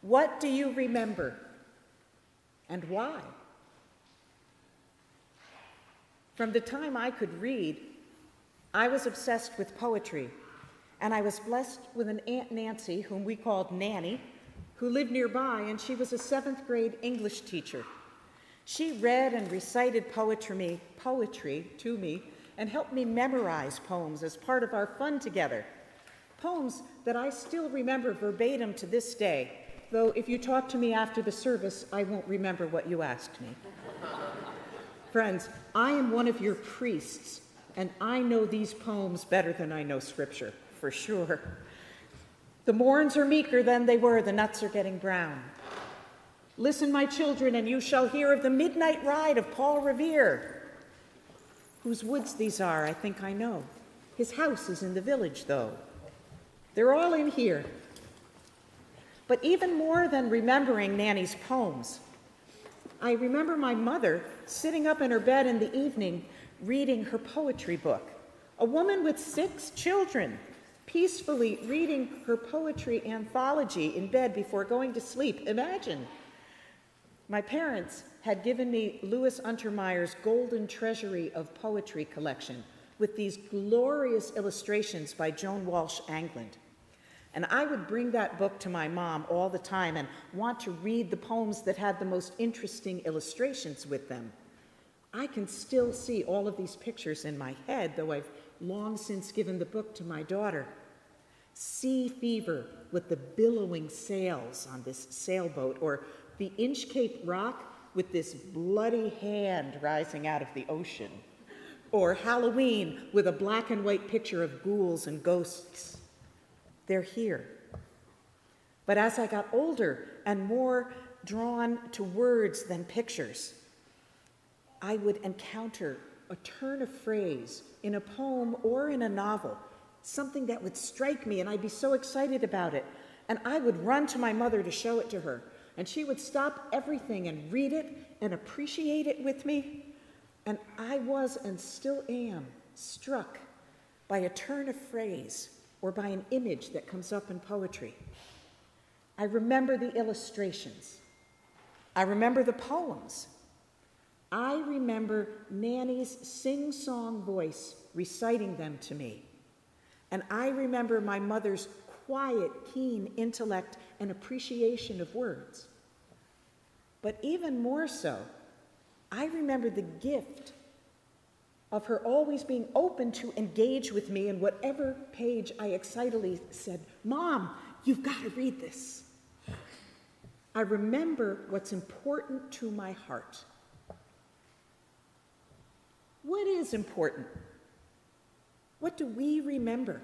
What do you remember, and why? From the time I could read, I was obsessed with poetry, and I was blessed with an Aunt Nancy, whom we called Nanny, who lived nearby, and she was a 7th grade English teacher. She read and recited poetry to me and helped me memorize poems as part of our fun together. Poems that I still remember verbatim to this day, though if you talk to me after the service, I won't remember what you asked me. Friends, I am one of your priests, and I know these poems better than I know Scripture, for sure. The morns are meeker than they were, the nuts are getting brown. Listen, my children, and you shall hear of the midnight ride of Paul Revere. Whose woods these are, I think I know. His house is in the village, though. They're all in here. But even more than remembering Nanny's poems, I remember my mother sitting up in her bed in the evening reading her poetry book. A woman with 6 children, peacefully reading her poetry anthology in bed before going to sleep. Imagine. My parents had given me Louis Untermeyer's Golden Treasury of Poetry collection with these glorious illustrations by Joan Walsh Angland. And I would bring that book to my mom all the time and want to read the poems that had the most interesting illustrations with them. I can still see all of these pictures in my head, though I've long since given the book to my daughter. Sea fever with the billowing sails on this sailboat, or the Inchcape Rock with this bloody hand rising out of the ocean, or Halloween with a black and white picture of ghouls and ghosts. They're here. But as I got older and more drawn to words than pictures, I would encounter a turn of phrase in a poem or in a novel, something that would strike me, and I'd be so excited about it. And I would run to my mother to show it to her, and she would stop everything and read it and appreciate it with me. And I was, and still am, struck by a turn of phrase or by an image that comes up in poetry. I remember the illustrations. I remember the poems. I remember Nanny's sing-song voice reciting them to me. And I remember my mother's quiet, keen intellect and appreciation of words. But even more so, I remember the gift of her always being open to engage with me in whatever page I excitedly said, "Mom, you've got to read this." I remember what's important to my heart. What is important? What do we remember?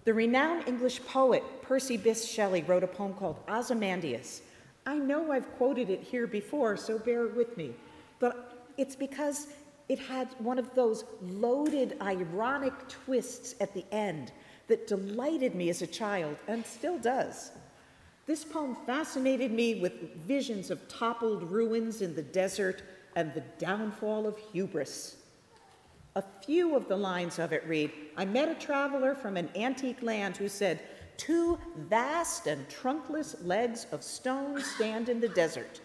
The renowned English poet Percy Bysshe Shelley wrote a poem called Ozymandias. I know I've quoted it here before, so bear with me. But it's because it had one of those loaded, ironic twists at the end that delighted me as a child and still does. This poem fascinated me with visions of toppled ruins in the desert and the downfall of hubris. A few of the lines of it read, "I met a traveler from an antique land who said, 'Two vast and trunkless legs of stone stand in the desert.'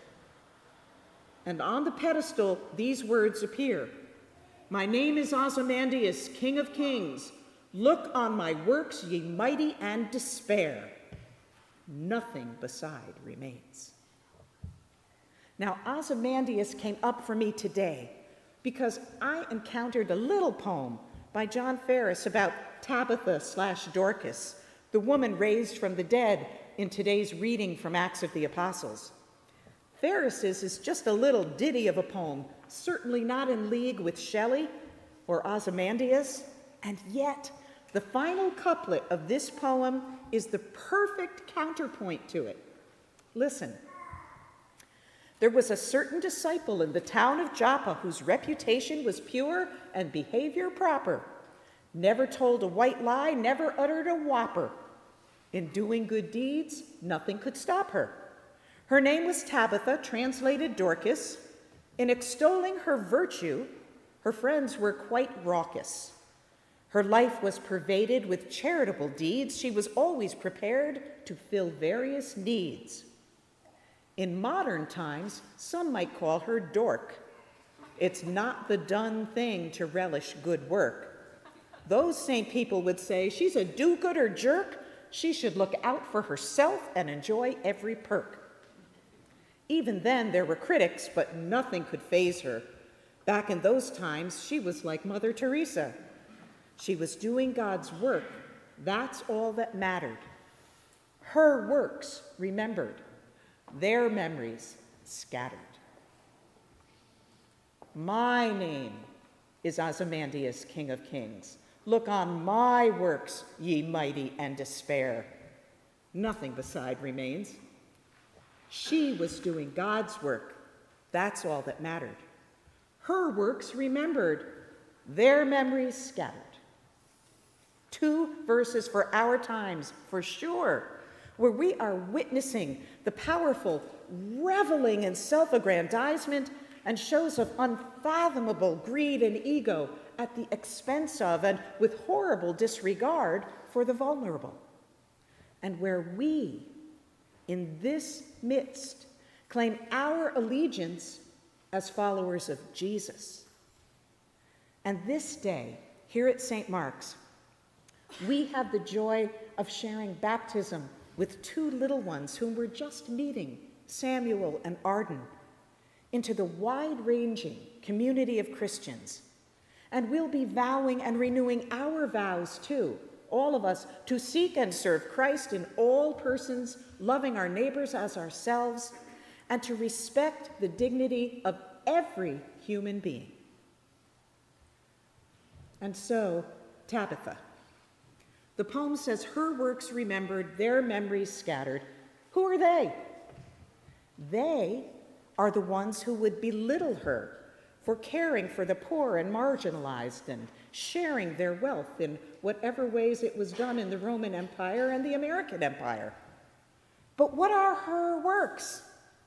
And on the pedestal, these words appear, 'My name is Ozymandias, King of Kings. Look on my works, ye mighty, and despair. Nothing beside remains.'" Now, Ozymandias came up for me today because I encountered a little poem by John Ferris about Tabitha/Dorcas, the woman raised from the dead in today's reading from Acts of the Apostles. Ferris's is just a little ditty of a poem, certainly not in league with Shelley or Ozymandias, and yet the final couplet of this poem is the perfect counterpoint to it. Listen. "There was a certain disciple in the town of Joppa whose reputation was pure and behavior proper, never told a white lie, never uttered a whopper. In doing good deeds, nothing could stop her. Her name was Tabitha, translated Dorcas. In extolling her virtue, her friends were quite raucous. Her life was pervaded with charitable deeds. She was always prepared to fill various needs. In modern times, some might call her dork. It's not the done thing to relish good work. Those same people would say, she's a do-gooder jerk. She should look out for herself and enjoy every perk. Even then, there were critics, but nothing could faze her. Back in those times, she was like Mother Teresa. She was doing God's work. That's all that mattered. Her works remembered, their memories scattered. My name is Ozymandias, King of Kings. Look on my works, ye mighty, and despair. Nothing beside remains. She was doing God's work. That's all that mattered. Her works remembered, their memories scattered. 2 verses for our times, for sure, where we are witnessing the powerful reveling in self-aggrandizement and shows of unfathomable greed and ego at the expense of and with horrible disregard for the vulnerable. And where we, in this midst, claim our allegiance as followers of Jesus. And this day, here at St. Mark's, we have the joy of sharing baptism with 2 little ones whom we're just meeting, Samuel and Arden, into the wide-ranging community of Christians. And we'll be vowing and renewing our vows too, all of us, to seek and serve Christ in all persons, loving our neighbors as ourselves, and to respect the dignity of every human being. And so, Tabitha. The poem says, her works remembered, their memories scattered. Who are they? They are the ones who would belittle her for caring for the poor and marginalized and sharing their wealth in whatever ways it was done in the Roman Empire and the American Empire. But what are her works?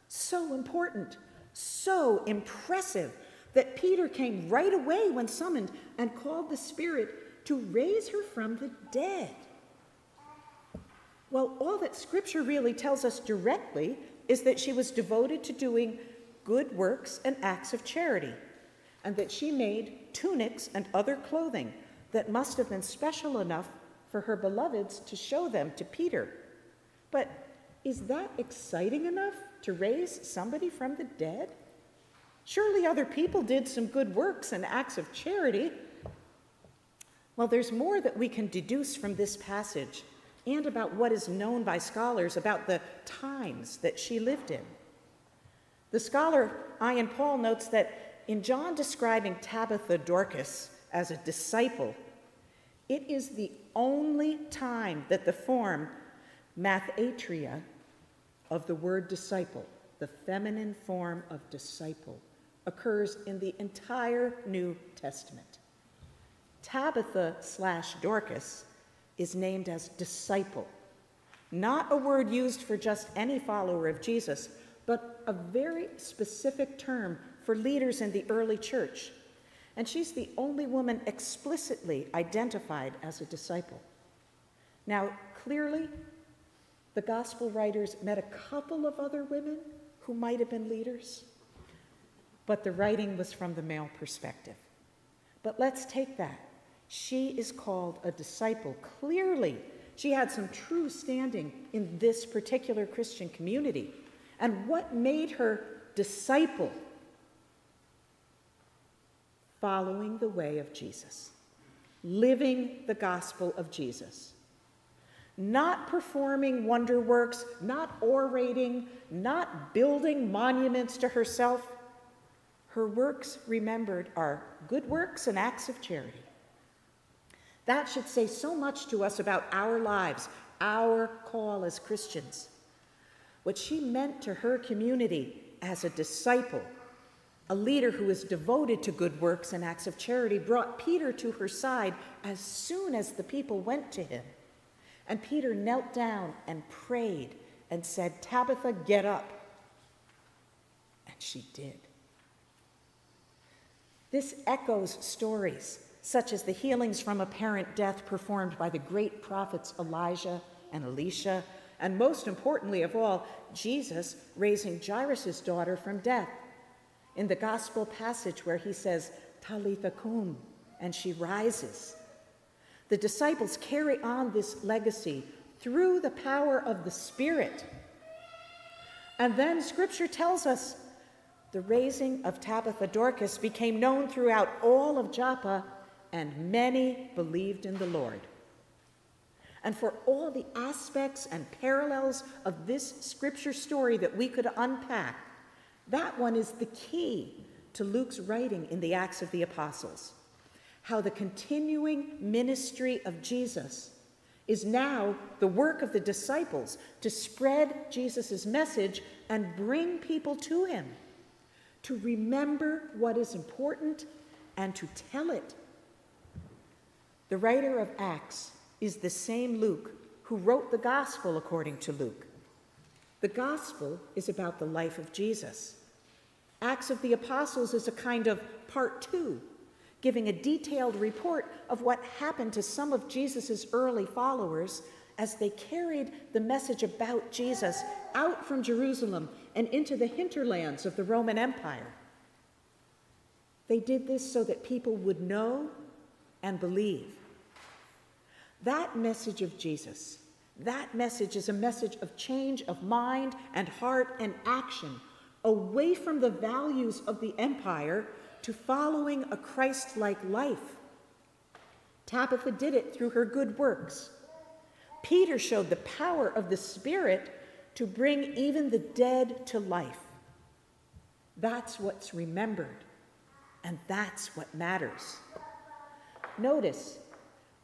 So important, so impressive, that Peter came right away when summoned and called the Spirit to raise her from the dead. Well, all that Scripture really tells us directly is that she was devoted to doing good works and acts of charity, and that she made tunics and other clothing that must have been special enough for her beloveds to show them to Peter. But is that exciting enough to raise somebody from the dead? Surely other people did some good works and acts of charity. Well, there's more that we can deduce from this passage and about what is known by scholars about the times that she lived in. The scholar Ian Paul notes that in John describing Tabitha Dorcas as a disciple, it is the only time that the form mathatria of the word disciple, the feminine form of disciple, occurs in the entire New Testament. Tabitha/Dorcas is named as disciple, not a word used for just any follower of Jesus, but a very specific term for leaders in the early church. And she's the only woman explicitly identified as a disciple. Now, clearly, the gospel writers met a couple of other women who might have been leaders, but the writing was from the male perspective. But let's take that. She is called a disciple. Clearly, she had some true standing in this particular Christian community. And what made her disciple? Following the way of Jesus, living the gospel of Jesus. Not performing wonder works, not orating, not building monuments to herself. Her works, remembered, are good works and acts of charity. That should say so much to us about our lives, our call as Christians. What she meant to her community as a disciple, a leader who is devoted to good works and acts of charity, brought Peter to her side as soon as the people went to him. And Peter knelt down and prayed and said, "Tabitha, get up." And she did. This echoes stories such as the healings from apparent death performed by the great prophets Elijah and Elisha, and most importantly of all, Jesus raising Jairus' daughter from death. In the gospel passage where he says, Talitha cum, and she rises. The disciples carry on this legacy through the power of the Spirit. And then Scripture tells us the raising of Tabitha Dorcas became known throughout all of Joppa, and many believed in the Lord. And for all the aspects and parallels of this Scripture story that we could unpack, that one is the key to Luke's writing in the Acts of the Apostles. How the continuing ministry of Jesus is now the work of the disciples to spread Jesus' message and bring people to him, to remember what is important and to tell it. The writer of Acts is the same Luke who wrote the Gospel according to Luke. The Gospel is about the life of Jesus. Acts of the Apostles is a kind of part 2, giving a detailed report of what happened to some of Jesus' early followers as they carried the message about Jesus out from Jerusalem and into the hinterlands of the Roman Empire. They did this so that people would know and believe. That message of Jesus, that message is a message of change of mind and heart and action, away from the values of the empire to following a Christ-like life. Tabitha did it through her good works. Peter showed the power of the Spirit to bring even the dead to life. That's what's remembered, and that's what matters. Notice,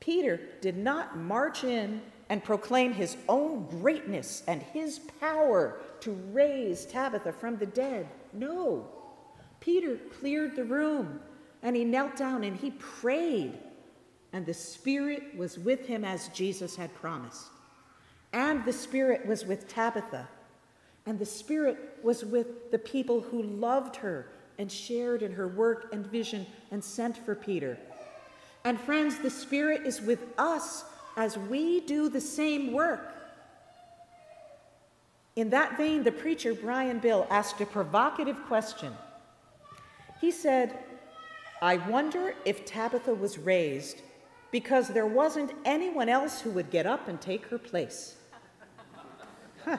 Peter did not march in and proclaim his own greatness and his power to raise Tabitha from the dead. No. Peter cleared the room, and he knelt down and he prayed, and the Spirit was with him as Jesus had promised. And the Spirit was with Tabitha, and the Spirit was with the people who loved her and shared in her work and vision and sent for Peter. And friends, the Spirit is with us as we do the same work. In that vein, the preacher Brian Bill asked a provocative question. He said, I wonder if Tabitha was raised because there wasn't anyone else who would get up and take her place. Huh.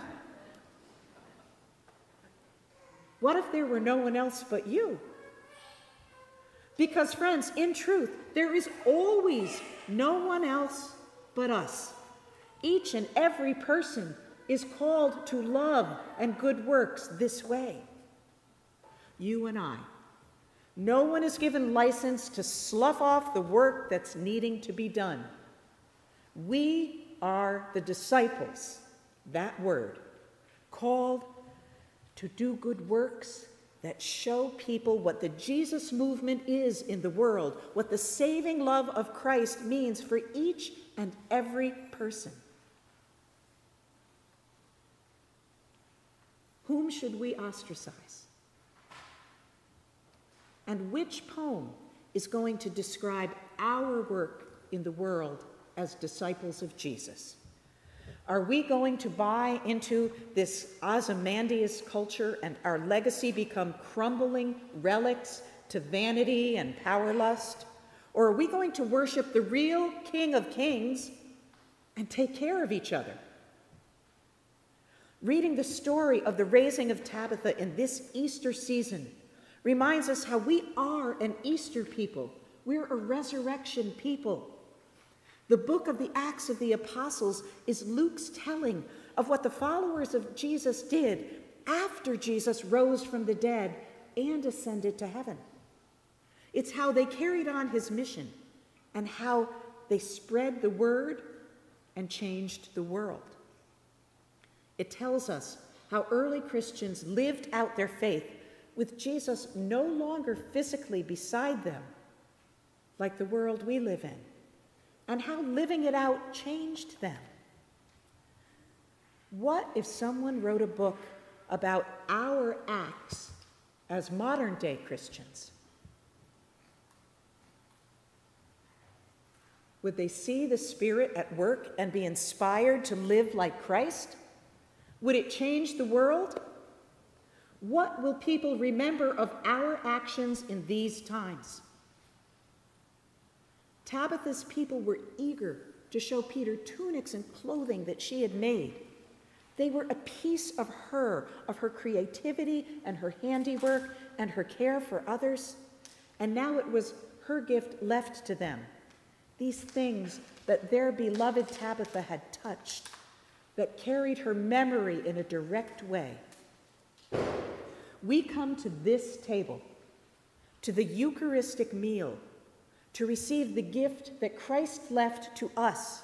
What if there were no one else but you? Because, friends, in truth, there is always no one else but us. Each and every person is called to love and good works this way. You and I. No one is given license to slough off the work that's needing to be done. We are the disciples, that word, called to do good works that show people what the Jesus movement is in the world, what the saving love of Christ means for each and every person. Whom should we ostracize? And which poem is going to describe our work in the world as disciples of Jesus? Are we going to buy into this Ozymandias culture and our legacy become crumbling relics to vanity and power lust? Or are we going to worship the real King of Kings and take care of each other? Reading the story of the raising of Tabitha in this Easter season reminds us how we are an Easter people. We're a resurrection people. The book of the Acts of the Apostles is Luke's telling of what the followers of Jesus did after Jesus rose from the dead and ascended to heaven. It's how they carried on his mission and how they spread the word and changed the world. It tells us how early Christians lived out their faith with Jesus no longer physically beside them, like the world we live in, and how living it out changed them. What if someone wrote a book about our acts as modern-day Christians? Would they see the Spirit at work and be inspired to live like Christ? Would it change the world? What will people remember of our actions in these times? Tabitha's people were eager to show Peter tunics and clothing that she had made. They were a piece of her creativity and her handiwork and her care for others. And now it was her gift left to them. These things that their beloved Tabitha had touched, that carried her memory in a direct way. We come to this table, to the Eucharistic meal, to receive the gift that Christ left to us,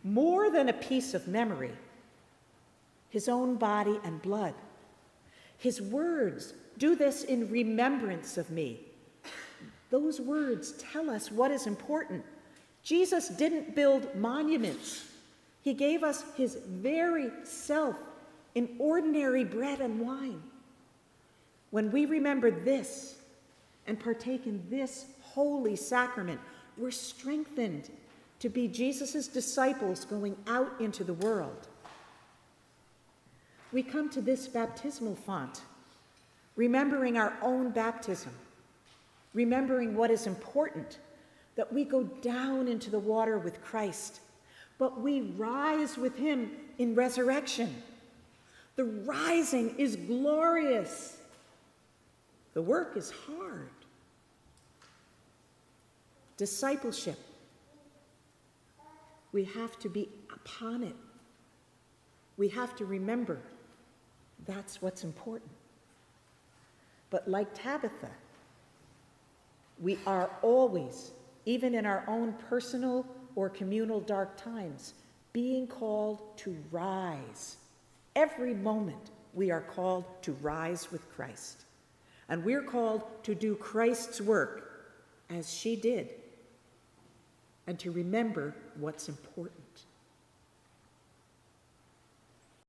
more than a piece of memory, his own body and blood. His words, "Do this in remembrance of me." Those words tell us what is important. Jesus didn't build monuments. He gave us his very self in ordinary bread and wine. When we remember this and partake in this holy sacrament, we're strengthened to be Jesus' disciples going out into the world. We come to this baptismal font, remembering our own baptism, remembering what is important, that we go down into the water with Christ, but we rise with him in resurrection. The rising is glorious. The work is hard. Discipleship, we have to be upon it. We have to remember that's what's important. But like Tabitha, we are always, even in our own personal or communal dark times, being called to rise. Every moment we are called to rise with Christ. And we're called to do Christ's work as she did, and to remember what's important.